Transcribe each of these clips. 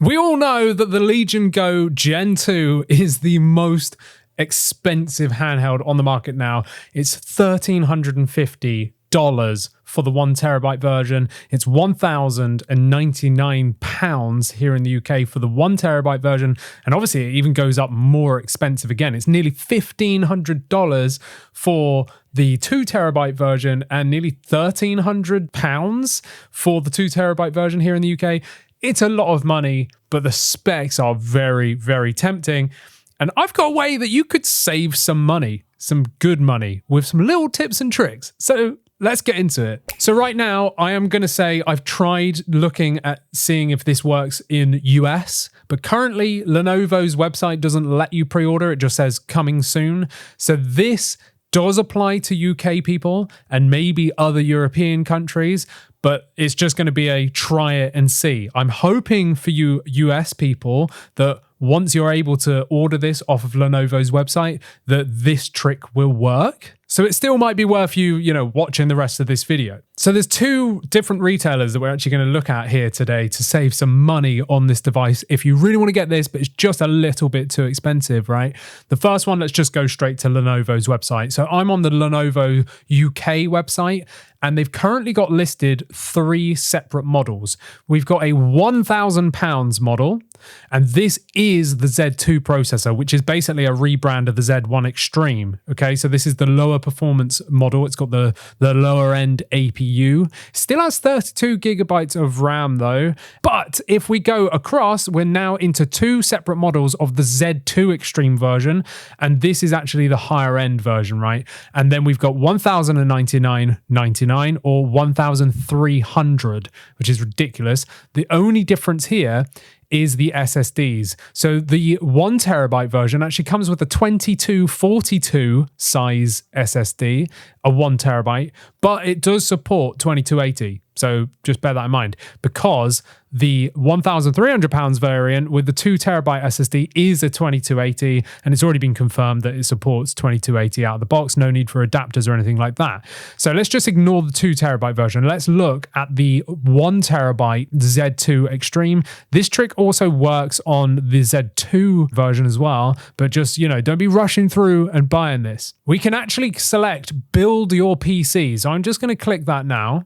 We all know that the Legion Go Gen 2 is the most expensive handheld on the market now. It's $1,350 for the 1 terabyte version. It's £1,099 here in the UK for the 1 terabyte version. And obviously it even goes up more expensive again. It's nearly $1,500 for the 2 terabyte version and nearly £1,300 for the 2 terabyte version here in the UK. It's a lot of money, but the specs are very, very tempting. And I've got a way that you could save some money, some good money, with some little tips and tricks. So let's get into it. So right now, I am going to say I've tried looking at seeing if this works in US, but currently Lenovo's website doesn't let you pre-order. It just says coming soon. So this does apply to UK people and maybe other European countries, but it's just going to be a try it and see. I'm hoping for you US people that once you're able to order this off of Lenovo's website, that this trick will work. So it still might be worth you, watching the rest of this video. So there's 2 different retailers that we're actually going to look at here today to save some money on this device if you really want to get this, but it's just a little bit too expensive, right? The first one, let's just go straight to Lenovo's website. So I'm on the Lenovo UK website, and they've currently got listed 3 separate models. We've got a £1,000 model, and this is the Z2 processor, which is basically a rebrand of the Z1 Extreme. Okay, so this is the lower performance model. It's got the lower end APU. Still has 32 gigabytes of RAM though. But if we go across, we're now into 2 separate models of the Z2 Extreme version, and this is actually the higher end version, right? And then we've got $1,099.99 or $1,300, which is ridiculous. The only difference here is the SSDs. So the 1 terabyte version actually comes with a 2242 size SSD, a 1 terabyte, but it does support 2280. So just bear that in mind, because the £1,300 variant with the 2 terabyte SSD is a 2280, and it's already been confirmed that it supports 2280 out of the box. No need for adapters or anything like that. So let's just ignore the 2 terabyte version. Let's look at the 1 terabyte Z2 Extreme. This trick also works on the Z2 version as well, but just, don't be rushing through and buying this. We can actually select build your PC. So I'm just going to click that now.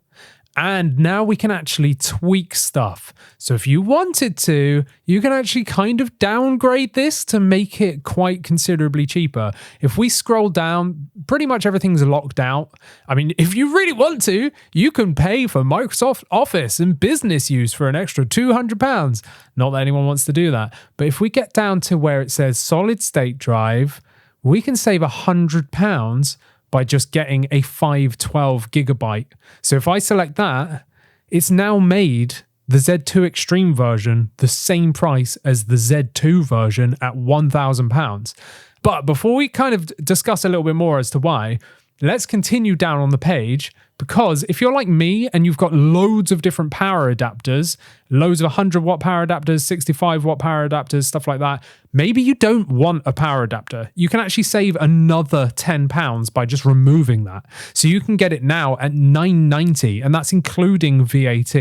And now we can actually tweak stuff. So if you wanted to, you can actually kind of downgrade this to make it quite considerably cheaper. If we scroll down, pretty much everything's locked out. I mean, if you really want to, you can pay for Microsoft Office and business use for an extra £200. Not that anyone wants to do that. But if we get down to where it says solid state drive, we can save £100 by just getting a 512 gigabyte. So if I select that, it's now made the Z2 Extreme version the same price as the Z2 version at £1,000. But before we kind of discuss a little bit more as to why, let's continue down on the page, because if you're like me and you've got loads of different power adapters, loads of 100-watt power adapters, 65-watt power adapters, stuff like that, maybe you don't want a power adapter. You can actually save another £10 by just removing that. So you can get it now at $990, and that's including VAT,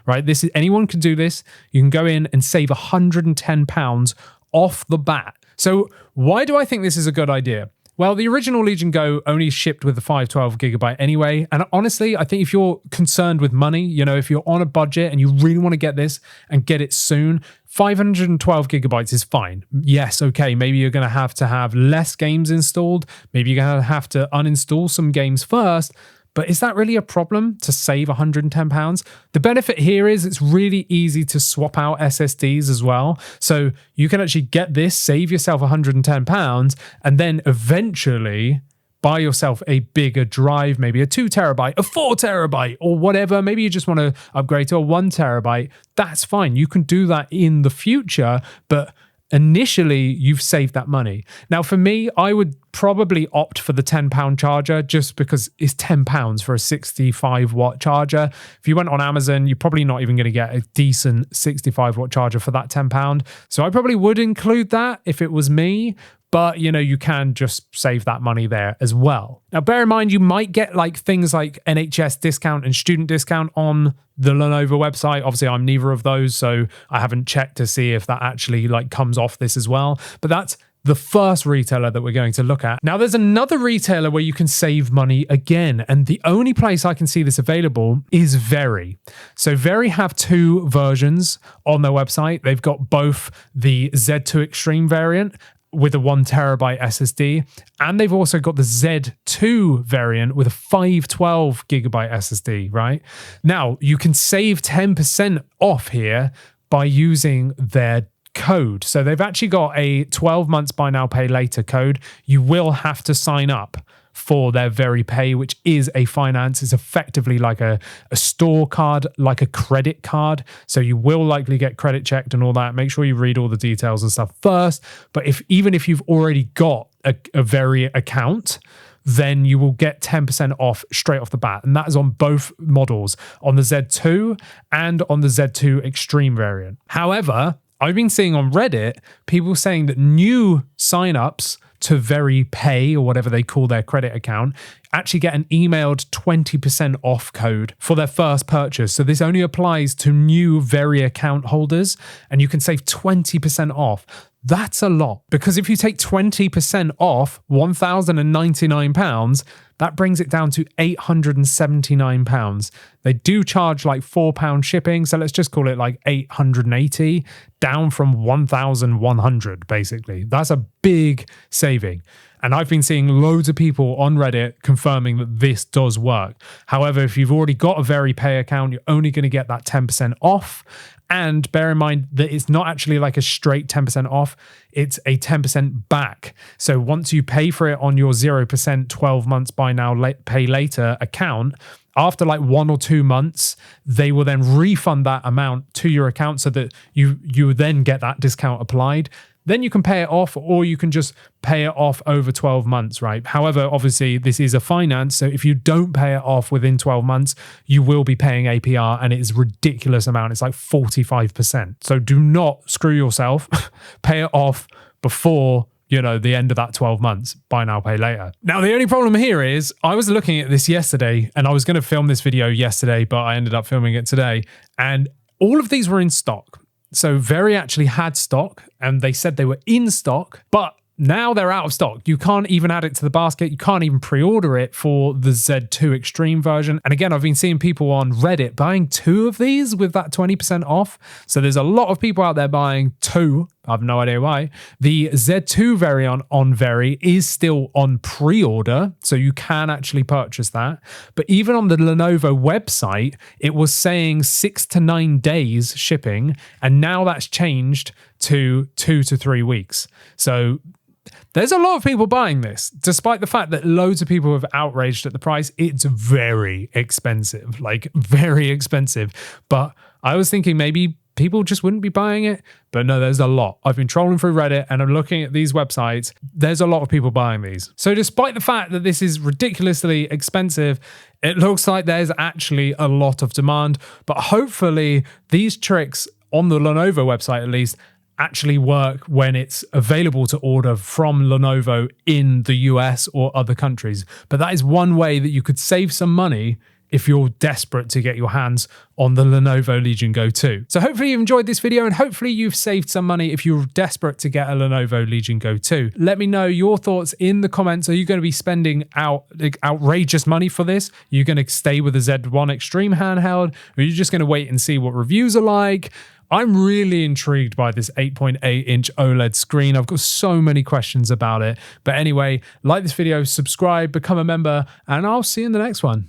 right? Anyone can do this. You can go in and save £110 off the bat. So why do I think this is a good idea? Well, the original Legion Go only shipped with the 512 gigabyte anyway. And honestly, I think if you're concerned with money, if you're on a budget and you really want to get this and get it soon, 512 gigabytes is fine. Yes, okay, maybe you're going to have less games installed. Maybe you're going to have to uninstall some games first. But is that really a problem to save £110? The benefit here is it's really easy to swap out SSDs as well. So you can actually get this, save yourself £110, and then eventually buy yourself a bigger drive, maybe a 2 terabyte, a 4 terabyte, or whatever. Maybe you just want to upgrade to a 1 terabyte. That's fine. You can do that in the future, but initially you've saved that money. Now for me, I would probably opt for the £10 charger just because it's £10 for a 65-watt charger. If you went on Amazon, you're probably not even going to get a decent 65-watt charger for that £10. So I probably would include that if it was me, but you can just save that money there as well. Now, bear in mind, you might get like things like NHS discount and student discount on the Lenovo website. Obviously, I'm neither of those, so I haven't checked to see if that actually like comes off this as well. But that's the first retailer that we're going to look at. Now, there's another retailer where you can save money again, and the only place I can see this available is Very. So Very have two versions on their website. They've got both the Z2 Extreme variant with a 1 terabyte SSD, and they've also got the Z2 variant with a 512 gigabyte SSD, right? Now, you can save 10% off here by using their code. So they've actually got a 12 months buy now, pay later code. You will have to sign up for their Very Pay, which is a finance. It's effectively like a store card, like a credit card. So you will likely get credit checked and all that. Make sure you read all the details and stuff first. But even if you've already got a Very account, then you will get 10% off straight off the bat. And that is on both models, on the Z2 and on the Z2 Extreme variant. However, I've been seeing on Reddit people saying that new signups to Very Pay, or whatever they call their credit account, actually get an emailed 20% off code for their first purchase. So this only applies to new Very account holders, and you can save 20% off. That's a lot, because if you take 20% off £1,099, that brings it down to £879. They do charge like £4 shipping, so let's just call it like 880, down from 1,100 basically. That's a big saving. And I've been seeing loads of people on Reddit confirming that this does work. However, if you've already got a Very Pay account, you're only going to get that 10% off. And bear in mind that it's not actually like a straight 10% off, it's a 10% back. So once you pay for it on your 0% 12 months buy now, pay later account, after like 1 or 2 months, they will then refund that amount to your account so that you then get that discount applied. Then you can pay it off, or you can just pay it off over 12 months, right? However, obviously, this is a finance. So if you don't pay it off within 12 months, you will be paying APR, and it is a ridiculous amount. It's like 45%. So do not screw yourself. Pay it off before the end of that 12 months, buy now, pay later. Now, the only problem here is I was looking at this yesterday, and I was going to film this video yesterday, but I ended up filming it today. And all of these were in stock. So Very actually had stock, and they said they were in stock, but now they're out of stock. You can't even add it to the basket. You can't even pre-order it for the Z2 Extreme version. And again, I've been seeing people on Reddit buying 2 of these with that 20% off. So there's a lot of people out there buying 2. I have no idea why. The Z2 variant on Very is still on pre-order, so you can actually purchase that. But even on the Lenovo website, it was saying 6 to 9 days shipping, and now that's changed to 2 to 3 weeks. So there's a lot of people buying this, despite the fact that loads of people have outraged at the price. It's very expensive, like very expensive. But I was thinking maybe people just wouldn't be buying it. But no, there's a lot. I've been trolling through Reddit and I'm looking at these websites. There's a lot of people buying these. So despite the fact that this is ridiculously expensive, it looks like there's actually a lot of demand. But hopefully these tricks on the Lenovo website, at least, actually work when it's available to order from Lenovo in the US or other countries. But that is one way that you could save some money if you're desperate to get your hands on the Lenovo Legion Go 2. So hopefully you've enjoyed this video, and hopefully you've saved some money if you're desperate to get a Lenovo Legion Go 2. Let me know your thoughts in the comments. Are you going to be spending outrageous money for this? Are you going to stay with the Z1 Extreme handheld? Or are you just going to wait and see what reviews are like? I'm really intrigued by this 8.8-inch OLED screen. I've got so many questions about it. But anyway, like this video, subscribe, become a member, and I'll see you in the next one.